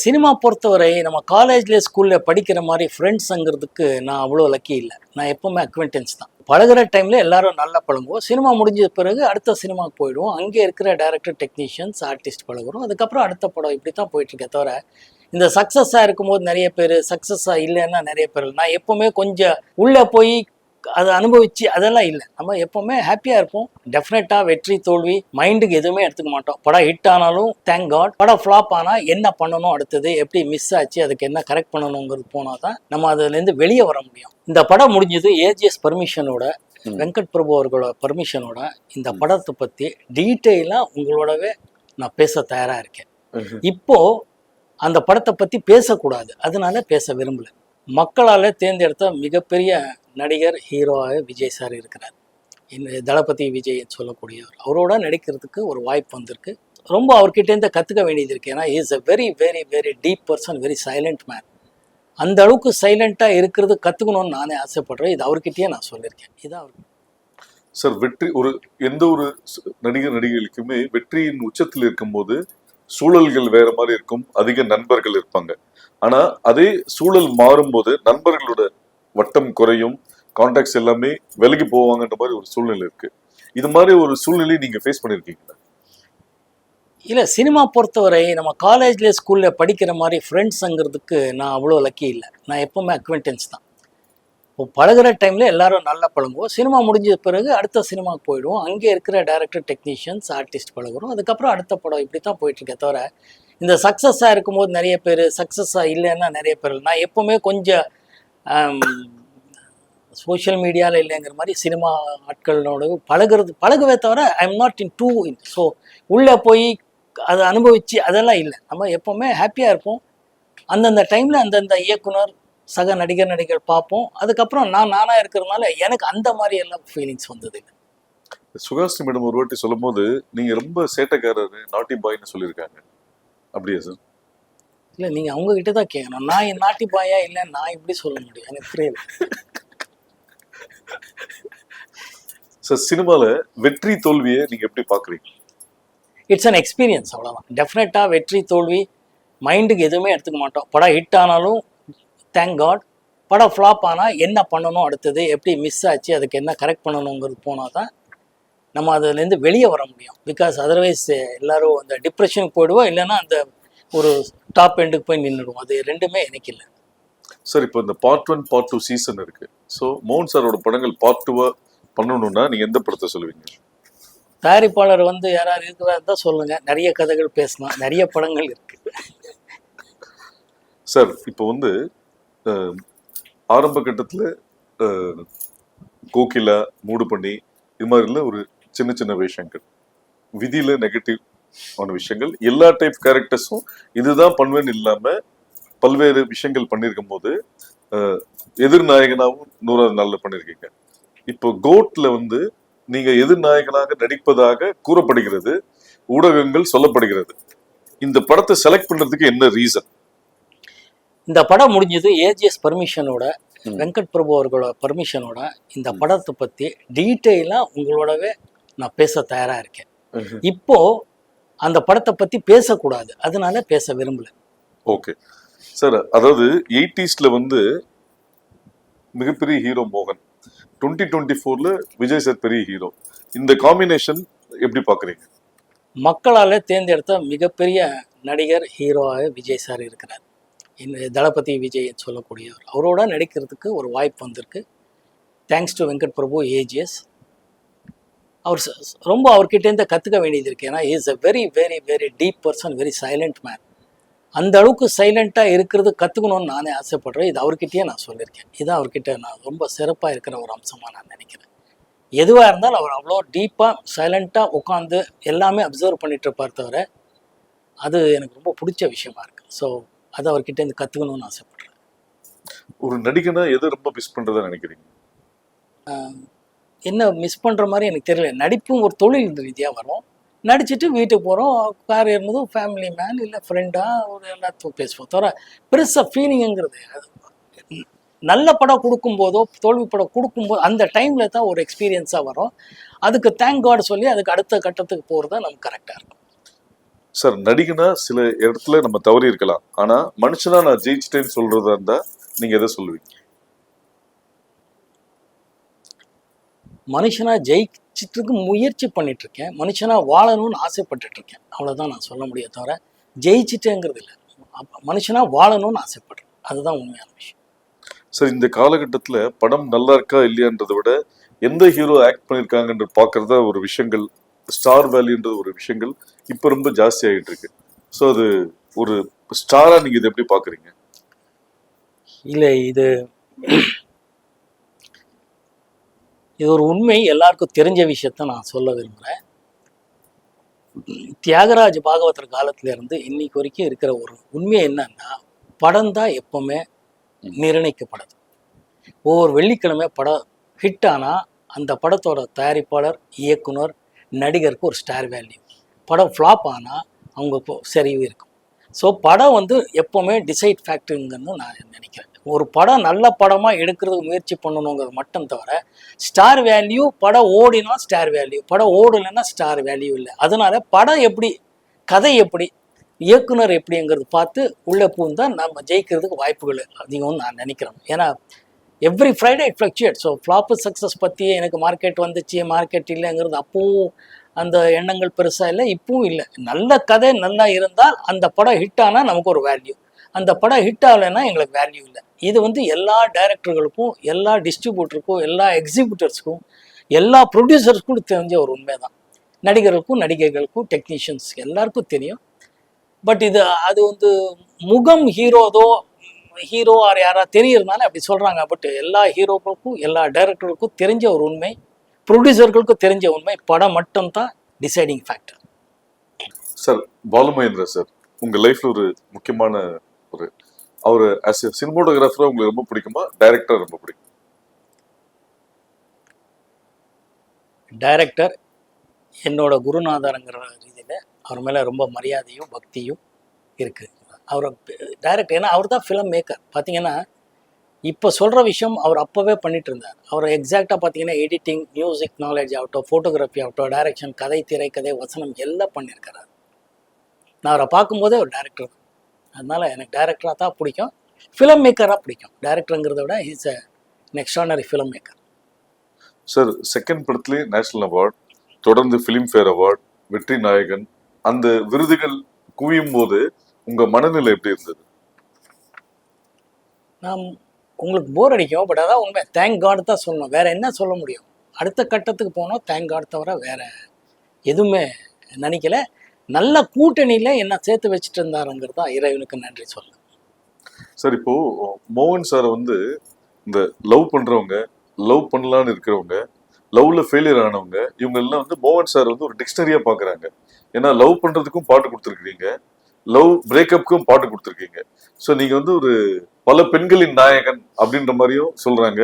Cinema பொறுத்தவரை நம்ம காலேஜ்ல ஸ்கூல்ல படிக்கிற மாதிரி ஃப்ரெண்ட்ஸுங்கிறதுக்கு நான் அவ்வளோ லக்கி இல்லை. நான் எப்பவுமே அக்வென்டன்ஸ் தான். பழகுற டைம்ல எல்லாரும் நல்லா பழகுவோம். சினிமா முடிஞ்ச பிறகு அடுத்த சினிமாவுக்கு போயிடுவோம். அங்கே இருக்கிற டைரக்டர், டெக்னீஷியன்ஸ், ஆர்டிஸ்ட் பழகுறோம். அதுக்கப்புறம் அடுத்த படம் இப்படி தான் போயிட்டு இருக்கே தவிர, இந்த சக்ஸஸாக இருக்கும்போது நிறைய பேர், சக்ஸஸாக இல்லைன்னா நிறைய பேர். நான் எப்பவுமே கொஞ்சம் உள்ளே போய் அதை அனுபவிச்சு அதெல்லாம் இல்லை. நம்ம எப்பவுமே ஹாப்பியாக இருப்போம். டெஃபினட்டாக வெற்றி தோல்வி மைண்டுக்கு எதுவுமே எடுத்துக்க மாட்டோம். படம் ஹிட் ஆனாலும் தேங்க் காட், படம் ஃப்ளாப் ஆனால் என்ன பண்ணணும், அடுத்தது எப்படி மிஸ் ஆச்சு, அதுக்கு என்ன கரெக்ட் பண்ணணுங்கிறது போனால் தான் நம்ம அதுலேருந்து வெளியே வர முடியும். இந்த படம் முடிஞ்சது ஏஜிஎஸ் பர்மிஷனோட, வெங்கட் பிரபு அவர்களோட பர்மிஷனோட. இந்த படத்தை பற்றி டீட்டெயிலாக உங்களோடவே நான் பேச தயாராக இருக்கேன். இப்போ அந்த படத்தை பற்றி பேசக்கூடாது, அதனால பேச விரும்பல. மக்களால் தேர்ந்தெடுத்த மிகப்பெரிய நடிகர், ஹீரோவாக விஜய் சார் இருக்கிறார். தளபதி விஜய் சொல்லக்கூடியவர். அவரோட நடிக்கிறதுக்கு ஒரு வாய்ப்பு வந்திருக்கு. ரொம்ப அவர்கிட்டேருந்து கற்றுக்க வேண்டியது இருக்குது. ஏன்னா is a very very very deep person, very silent man. அந்த அளவுக்கு சைலண்ட்டாக இருக்கிறது கற்றுக்கணும்னு நானே ஆசைப்படுறேன். இது அவர்கிட்டயே நான் சொல்லியிருக்கேன். இதான் அவருக்கு சார் வெற்றி. எந்த ஒரு நடிகர் நடிகைகளுக்குமே வெற்றியின் உச்சத்தில் இருக்கும்போது சூழல்கள் வேற மாதிரி இருக்கும், அதிக நண்பர்கள் இருப்பாங்க. ஆனா அதே சூழல் மாறும்போது நண்பர்களோட வட்டம் குறையும், கான்டாக்ட்ஸ் எல்லாமே விலகி போவாங்கன்ற மாதிரி ஒரு சூழ்நிலை இருக்கு. இது மாதிரி ஒரு சூழ்நிலையை நீங்க ஃபேஸ் பண்ணிருக்கீங்களா? இல்லை, சினிமா பொறுத்தவரை நம்ம காலேஜ்ல ஸ்கூல்ல படிக்கிற மாதிரி ஃப்ரெண்ட்ஸுங்கிறதுக்கு நான் அவ்வளோ லக்கி இல்லை. நான் எப்பவுமே அக்வென்டன்ஸ் தான். இப்போ பழகுற டைம்ல எல்லாரும் நல்லா பழகுவோம். சினிமா முடிஞ்ச பிறகு அடுத்த சினிமாவுக்கு போயிடுவோம். அங்கே இருக்கிற டைரக்டர், டெக்னீஷியன்ஸ், ஆர்டிஸ்ட் பழகுறோம். அதுக்கப்புறம் அடுத்த படம் இப்படி தான் போயிட்டு இருக்கே தவிர, இந்த சக்ஸஸாக இருக்கும்போது நிறைய பேர், சக்ஸஸாக இல்லைன்னா நிறைய பேர். நான் எப்பவுமே கொஞ்சம் சோஷியல் மீடியாவில் இல்லைங்கிற மாதிரி சினிமா ஆட்களோட பழகுவே தவிர I am not into in. So உள்ளே போய் அதை அனுபவிச்சு அதெல்லாம் இல்லை. நம்ம எப்பவுமே ஹாப்பியாக இருப்போம். அந்தந்த டைமில் அந்தந்த இயக்குனர், சக நடிகர் பார்ப்போம். அதுக்கப்புறம் நானாக இருக்கிறதுனால எனக்கு அந்த மாதிரி எல்லாம் ஃபீலிங்ஸ் வந்தது. சுகாஸ்ரீ மேடம் ஒரு வாட்டி சொல்லும் போது நீங்க ரொம்ப சேட்டைக்காரர், நாட்டி பாய்னு சொல்லியிருக்காங்க. அப்படியா சார்? இல்லை, நீங்கள் அவங்ககிட்ட தான் கேட்கணும். நான் என் நாட்டி பாயா இல்லை, நான் இப்படி சொல்ல முடியும், எனக்கு புரியல. சார் சினிமாவில் வெற்றி தோல்வியை நீங்க எப்படி பார்க்குறீங்க? இட்ஸ் அன் எக்ஸ்பீரியன்ஸ், அவ்வளோதான். டெஃபினட்டாக வெற்றி தோல்வி மைண்டுக்கு எதுவுமே எடுத்துக்க மாட்டோம். படம் ஹிட் ஆனாலும் தேங்க் காட், படம் ஃப்ளாப் ஆனால் என்ன பண்ணணும், அடுத்தது எப்படி மிஸ் ஆச்சு, அதுக்கு என்ன கரெக்ட் பண்ணணுங்கிறது போனால் தான் நம்ம அதுலேருந்து வெளியே வர முடியும். பிகாஸ் அதர்வைஸ் எல்லோரும் அந்த டிப்ரெஷனுக்கு போயிடுவோம், இல்லைன்னா அந்த ஒரு டாப் எண்டுக்கு போய் நின்றுடுவோம். அது ரெண்டுமே எனக்கு இல்லை. சார் இப்போ இந்த பார்ட் 1 பார்ட் 2 சீசன் இருக்கு. ஸோ மோகன் சாரோட படங்கள் பார்ட் 2 பண்ணணும்னா நீங்க எந்த படத்தை சொல்லுவீங்க? தயாரிப்பாளர் யாராவது இருக்கிறதா தான் சொல்லுங்க. நிறைய கதைகள் பேசலாம், நிறைய படங்கள் இருக்கு. சார் இப்போ ஆரம்ப கட்டத்தில் கோகிலா, மூடு பண்ணி, இது மாதிரில ஒரு சின்ன சின்ன விஷயங்கள், விதியில நெகட்டிவ் ஆன விஷயங்கள், எல்லா டைப் கேரக்டர்ஸும் இதுதான் பண்ணுவேன்னு இல்லாம பல்வேறு விஷயங்கள் பண்ணியிருக்கும் போது எதிர்நாயகனாகவும் 100வது நாள்ல பண்ணியிருக்கீங்க. இப்போ கோட்ல நீங்க எதிர்நாயகனாக நடிப்பதாக கூறப்படுகிறது, ஊடகங்கள் சொல்லப்படுகிறது. இந்த படத்தை செலக்ட் பண்றதுக்கு என்ன ரீசன்? இந்த படம் முடிஞ்சது ஏஜிஎஸ் பர்மிஷனோட, வெங்கட் பிரபு அவர்களோட பர்மிஷனோட. இந்த படத்தை பற்றி டீட்டெயிலாக உங்களோடவே நான் பேச தயாராக இருக்கேன். இப்போ அந்த படத்தை பற்றி பேசக்கூடாது, அதனால பேச விரும்பல. ஓகே சார், அதாவது 80ஸ்ல மிகப்பெரிய ஹீரோ மோகன், 2024ல விஜய் சார் பெரிய ஹீரோ. இந்த காம்பினேஷன் எப்படி பார்க்குறீங்க? மக்களால் தேர்ந்தெடுத்த மிகப்பெரிய நடிகர், ஹீரோவாக விஜய் சார் இருக்கிறார். தளபதி விஜய் சொல்லக்கூடியவர். அவரோட நடிக்கிறதுக்கு ஒரு வாய்ப்பு வந்திருக்கு. Thanks to Venkat Prabhu, AGS. அவர் ரொம்ப அவர்கிட்டேருந்து கற்றுக்க வேண்டியது இருக்குது. ஏன்னா is a very very very deep person, very silent man. அந்த அளவுக்கு சைலண்ட்டாக இருக்கிறது கற்றுக்கணும்னு நானே ஆசைப்படுறேன். இது அவர்கிட்டயே நான் சொல்லியிருக்கேன். இதான் அவர்கிட்ட நான் ரொம்ப சிறப்பாக இருக்கிற ஒரு அம்சமாக நான் நினைக்கிறேன். எதுவாக இருந்தாலும் அவர் அவ்வளோ டீப்பாக சைலண்ட்டாக உட்காந்து எல்லாமே அப்சர்வ் பண்ணிட்டு இருப்பார் தவிர, அது எனக்கு ரொம்ப பிடிச்ச விஷயமா இருக்குது. ஸோ அதை அவர்கிட்ட இருந்து கற்றுக்கணும்னு ஆசைப்படுறேன். ஒரு நடிகனா எதை ரொம்ப மிஸ் பண்ணுறதா நினைக்கிறீங்க? என்ன மிஸ் பண்ணுற மாதிரி எனக்கு தெரியல. நடிப்பும் ஒரு தொழில் ரீதியாக வரும். நடிச்சுட்டு வீட்டுக்கு போகிறோம், கார் ஏறினதும் ஃபேமிலி மேன் இல்லை ஃப்ரெண்டாக ஒரு எல்லாத்தையும் பேசுவோம் தவிர பெருசாக ஃபீலிங்குங்கிறது. நல்ல படம் கொடுக்கும்போதோ தோல்வி படம் கொடுக்கும்போது அந்த டைமில் தான் ஒரு எக்ஸ்பீரியன்ஸாக வரும். அதுக்கு தேங்க் காட் சொல்லி அதுக்கு அடுத்த கட்டத்துக்கு போகிறது தான் நமக்கு கரெக்டாக இருக்கும். சார் நடிகனா சில இடத்துல நம்ம தவறி இருக்கலாம், ஆனா மனுஷனா நான் ஜெயிச்சிட்டேன்னு சொல்றதா இருந்தா நீங்க எதை சொல்லுவீங்க? மனுஷனா ஜெயிச்சிட்டு முயற்சி பண்ணிட்டு இருக்கேன், மனுஷனா வாழணும்னு ஆசைப்பட்டுட்டு இருக்கேன், அவ்வளவுதான் நான் சொல்ல முடியும். தவிர ஜெயிச்சிட்டேங்கிறது இல்லை. மனுஷனா வாழணும்னு ஆசைப்படுறேன், அதுதான் உண்மையான விஷயம். சார் இந்த காலகட்டத்துல படம் நல்லா இருக்கா இல்லையான்றதை விட எந்த ஹீரோ ஆக்ட் பண்ணியிருக்காங்கன்ற பாக்குறதா ஒரு விஷயங்கள், ஸ்டார் வேல்யூன்ற ஒரு விஷயங்கள் இப்ப ரொம்ப ஜாஸ்தி ஆகிட்டு இருக்கு. ஸோ அது ஒரு ஸ்டாரா நீங்க இதை எப்படி பாக்குறீங்க? இல்லை, இது இது ஒரு உண்மை, எல்லாருக்கும் தெரிஞ்ச விஷயத்த நான் சொல்ல விரும்புகிறேன். தியாகராஜ பாகவதர் காலத்துல இருந்து இன்னைக்கு வரைக்கும் இருக்கிற ஒரு உண்மை என்னன்னா, படம் தான் எப்பவுமே நிர்ணயிக்கப்படுது. ஒவ்வொரு வெள்ளிக்கிழமை படம் ஹிட் ஆனால் அந்த படத்தோட தயாரிப்பாளர், இயக்குனர், நடிகருக்கு ஒரு ஸ்டார் வேல்யூ. படம் ஃப்ளாப் ஆனால் அவங்க சரிவு இருக்கும். ஸோ படம் எப்போவுமே டிசைட் ஃபேக்டருங்கன்னு நான் நினைக்கிறேன். ஒரு படம் நல்ல படமாக எடுக்கிறதுக்கு முயற்சி பண்ணணுங்கிறது மட்டும் தவிர, ஸ்டார் வேல்யூ படம் ஓடினா ஸ்டார் வேல்யூ, படம் ஓடலைன்னா ஸ்டார் வேல்யூ இல்லை. அதனால படம் எப்படி, கதை எப்படி, இயக்குனர் எப்படிங்கிறது பார்த்து உள்ளே பூந்தால் நம்ம ஜெயிக்கிறதுக்கு வாய்ப்புகள் அதிகம்னு நான் நினைக்கிறேன். ஏன்னா every Friday it fluctuate. So flop success பற்றியே எனக்கு மார்க்கெட் வந்துச்சு, மார்க்கெட் இல்லைங்கிறது அப்பவும் அந்த எண்ணங்கள் பெருசாக இல்லை, இப்பவும் இல்லை. நல்ல கதை நல்லா இருந்தால் அந்த படம் ஹிட் ஆனால் நமக்கு ஒரு வேல்யூ, அந்த படம் ஹிட் ஆகலைன்னா எங்களுக்கு வேல்யூ இல்லை. இது எல்லா டைரக்டர்களுக்கும், எல்லா டிஸ்ட்ரிபியூட்டருக்கும், எல்லா எக்ஸிபியூட்டர்ஸ்க்கும், எல்லா ப்ரொடியூசர்ஸ்க்கும் தெரிஞ்ச ஒரு உண்மை தான். நடிகர்களுக்கும், நடிகைகளுக்கும், டெக்னீஷியன்ஸ் எல்லாருக்கும் தெரியும். பட் அது முகம் ஹீரோ ஆர் யாராவது தெரியறதுனால அப்படி சொல்கிறாங்க. பட் எல்லா ஹீரோக்களுக்கும், எல்லா டைரக்டர்களுக்கும் தெரிஞ்ச ஒரு உண்மை, ப்ரொடியூசர்களுக்கும் தெரிஞ்ச உண்மை, படம் மட்டும்தான் deciding factor. Sir Balu Mahendra sir உங்க லைஃப்ல ஒரு முக்கியமான ஒரு அவர் ஆஸ் எ சினிமோட்டோகிராஃபரா உங்களுக்கு ரொம்ப பிடிக்குமா, டைரக்டரா ரொம்ப பிடிக்கும்? டைரக்டர் என்னோட குருநாதருங்கிற ரீதியில் அவர் மேலே ரொம்ப மரியாதையும் பக்தியும் இருக்குது. அவரை டைரக்டர், ஏன்னா அவர் தான் ஃபிலிம் மேக்கர். பார்த்தீங்கன்னா இப்போ சொல்கிற விஷயம் அவர் அப்போவே பண்ணிட்டு இருந்தார். அவர் எக்ஸாக்டாக பார்த்தீங்கன்னா எடிட்டிங், மியூசிக் நாலேஜ் ஆகட்டும், ஃபோட்டோகிராஃபி ஆகட்டும், டைரக்ஷன், கதை, திரைக்கதை, வசனம் எல்லாம் பண்ணியிருக்கிறார். நான் அவரை பார்க்கும்போதே ஒரு டைரக்டர். அதனால எனக்கு டைரக்டராக தான் பிடிக்கும், ஃபிலிம் மேக்கராக பிடிக்கும். டைரக்டருங்கிறத விட is an extraordinary film maker. Sir second படத்துலேயே நேஷனல் அவார்ட், தொடர்ந்து ஃபிலிம்ஃபேர் அவார்ட், வெற்றி நாயகன், அந்த விருதுகள் குவியும் போது உங்க மனநிலை எப்படி இருந்தது? நான் உங்களுக்கு போர் அடிக்கும், பட் அதான் உண்மை. தேங்க் காட் தான் சொல்லணும், வேற என்ன சொல்ல முடியும்? அடுத்த கட்டத்துக்கு போனோம், தேங்க் காட் தவிர வேற எதுவுமே நினைக்கல. நல்ல கூட்டணியில் என்ன சேர்த்து வச்சுட்டு இருந்தாருங்கிறது தான் இறைவனுக்கு நன்றி சொல்ல. சார் இப்போ மோகன் சாரை இந்த லவ் பண்றவங்க, லவ் பண்ணலான்னு இருக்கிறவங்க, லவ்ல ஃபெயிலியர் ஆனவங்க, இவங்க எல்லாம் மோகன் சார் ஒரு டிக்ஷனரியா பாக்குறாங்க. ஏன்னா லவ் பண்றதுக்கும் பாட்டு கொடுத்துருக்கீங்க, லவ் பிரேக்கப்புக்கும் பாட்டு கொடுத்துருக்கீங்க. ஸோ நீங்க ஒரு பல பெண்களின் நாயகன் அப்படின்ற மாதிரியும் சொல்றாங்க.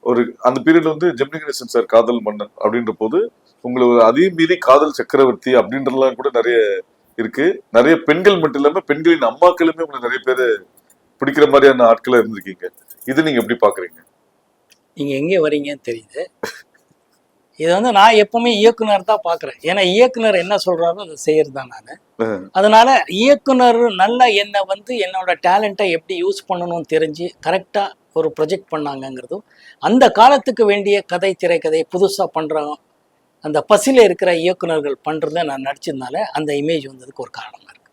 ஒரு அந்த பீரியட்ல ஜெமினி கணேசன் சார் காதல் மன்னன் அப்படின்ற போது உங்களுக்கு அதே மீறி காதல் சக்கரவர்த்தி அப்படின்றலாம் கூட நிறைய இருக்கு. நிறைய பெண்கள் மட்டும் இல்லாம பெண்களின் அம்மாக்களுமே உங்களுக்கு நிறைய பேர் பிடிக்கிற மாதிரியான ஆட்களா இருந்திருக்கீங்க. இது நீங்க எப்படி பாக்குறீங்க? நீங்க எங்கே வரீங்கன்னு தெரியுது. இது நான் எப்பவுமே இயக்குனர் தான் பார்க்குறேன். ஏன்னா இயக்குனர் என்ன சொல்றாரோ அதை செய்யறது தான் நான். அதனால இயக்குனர் நல்லா என்னை என்னோட டேலண்ட்டை எப்படி யூஸ் பண்ணணும்னு தெரிஞ்சு கரெக்டாக ஒரு ப்ரொஜெக்ட் பண்ணாங்கங்கிறதும், அந்த காலத்துக்கு வேண்டிய கதை, திரைக்கதை புதுசாக பண்ணுறாங்க அந்த பசியில் இருக்கிற இயக்குனர்கள் பண்ணுறத நான் நடிச்சதுனால அந்த இமேஜ் வந்ததுக்கு ஒரு காரணமாக இருக்கு.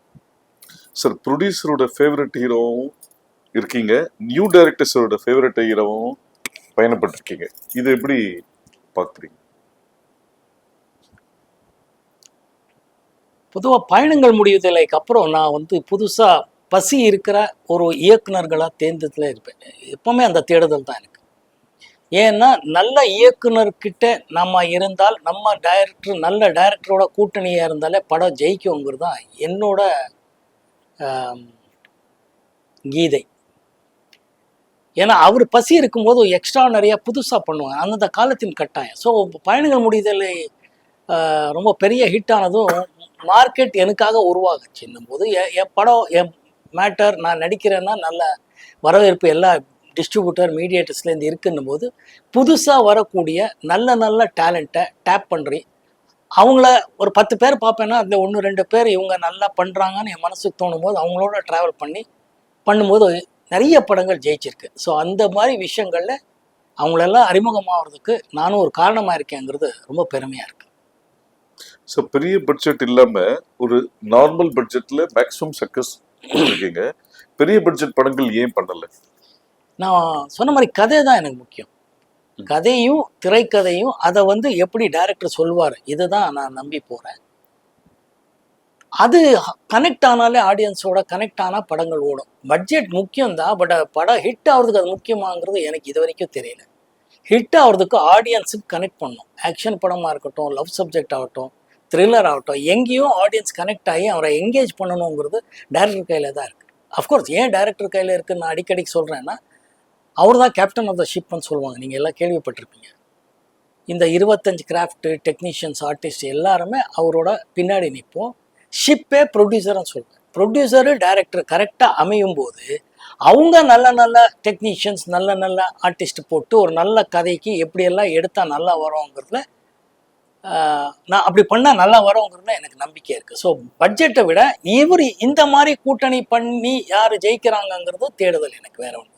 சார் ப்ரொடியூசரோட ஃபேவரட் ஹீரோவும் இருக்கீங்க, நியூ டைரக்டர்ஸோட ஃபேவரட் ஹீரோவும் பயணப்பட்டிருக்கீங்க. இது எப்படி பார்க்குறீங்க? பொதுவாக பயணங்கள் முடிவுதலைக்கு அப்புறம் நான் புதுசாக பசி இருக்கிற ஒரு இயக்குனர்களாக தேர்ந்ததில் இருப்பேன். எப்பவுமே அந்த தேடுதல் தான் எனக்கு. ஏன்னா நல்ல இயக்குனர்கிட்ட நம்ம இருந்தால், நம்ம நல்ல டைரக்டரோட கூட்டணியாக இருந்தாலே படம் ஜெயிக்குங்கிறது தான் என்னோட கீதை. ஏன்னா அவர் பசி இருக்கும்போது எக்ஸ்ட்ரா நிறையா புதுசாக பண்ணுவாங்க, அந்தந்த காலத்தின் கட்டாயம். ஸோ பயணங்கள் முடிதலை ரொம்ப பெரிய ஹிட் ஆனதும் மார்க்கெட் எனக்காக உருவாகுச்சுன்னும் போது என் படம், என் மேட்டர், நான் நடிக்கிறேன்னா நல்ல வரவேற்பு எல்லா டிஸ்ட்ரிபியூட்டர், மீடியேட்டர்ஸ்லேருந்து இருக்குன்னும் போது புதுசாக வரக்கூடிய நல்ல நல்ல டேலண்ட்டை டேப் பண்ணுறி அவங்கள ஒரு 10 பேர் பார்ப்பேன்னா அதில் 1-2 பேர் இவங்க நல்லா பண்ணுறாங்கன்னு என் மனசுக்கு தோணும் போது அவங்களோட ட்ராவல் பண்ணும்போது நிறைய படங்கள் ஜெயிச்சிருக்கு. ஸோ அந்த மாதிரி விஷயங்களில் அவங்களெல்லாம் அறிமுகமாகிறதுக்கு நானும் ஒரு காரணமாக இருக்கேங்கிறது ரொம்ப பெருமையாக இருக்குது. ஸோ பெரிய பட்ஜெட் இல்லாம ஒரு நார்மல் பட்ஜெட்ல மேக்ஸிமம் சக்சஸ் இருக்கீங்க. பெரிய பட்ஜெட் படங்கள் ஏன் பண்ணல? நான் சொன்ன மாதிரி கதை தான் எனக்கு முக்கியம். கதையும் திரைக்கதையும் அதை எப்படி டைரக்டர் சொல்வார், இதுதான் நான் நம்பி போகிறேன். அது கனெக்ட் ஆனாலே ஆடியன்ஸோட கனெக்ட் ஆனால் படங்கள் ஓடும். பட்ஜெட் முக்கியம்தான், பட் படம் ஹிட் ஆகிறதுக்கு அது முக்கியமாங்கிறது எனக்கு இது வரைக்கும் தெரியல. ஹிட் ஆகிறதுக்கு ஆடியன்ஸுக்கு கனெக்ட் பண்ணணும். ஆக்ஷன் படமாக இருக்கட்டும், லவ் சப்ஜெக்ட் ஆகட்டும், த்ரில்லர் ஆகட்டும், எங்கேயும் ஆடியன்ஸ் கனெக்ட் ஆகி அவரை என்கேஜ் பண்ணணுங்கிறது டைரக்டர் கையில் தான் இருக்குது. அஃப்கோர்ஸ் ஏன் டைரக்டர் கையில் இருக்குன்னு நான் அடிக்கடிக்கு சொல்கிறேன்னா, அவர் தான் கேப்டன் ஆஃப் த ஷிப்னு சொல்லுவாங்க. நீங்கள் எல்லாம் கேள்விப்பட்டிருப்பீங்க. இந்த 25 கிராஃப்ட் டெக்னீஷியன்ஸ் ஆர்டிஸ்ட் எல்லாருமே அவரோட பின்னாடி நிற்போம். ஷிப்பே ப்ரொடியூசர்னு சொல்லுவேன். ப்ரொடியூசரு டைரக்டர் கரெக்டாக அமையும் போது அவங்க நல்ல நல்ல டெக்னீஷியன்ஸ் நல்ல நல்ல ஆர்டிஸ்ட் போட்டு ஒரு நல்ல கதைக்கு எப்படியெல்லாம் எடுத்தால் நல்லா வரோங்கிறதுல நான் அப்படி பண்ணால் நல்லா வரோங்கிறதுல எனக்கு நம்பிக்கை இருக்குது. ஸோ பட்ஜெட்டை விட இந்த மாதிரி கூட்டணி பண்ணி யார் ஜெயிக்கிறாங்கங்கிறது தேடுதல் எனக்கு வேற ஒன்று.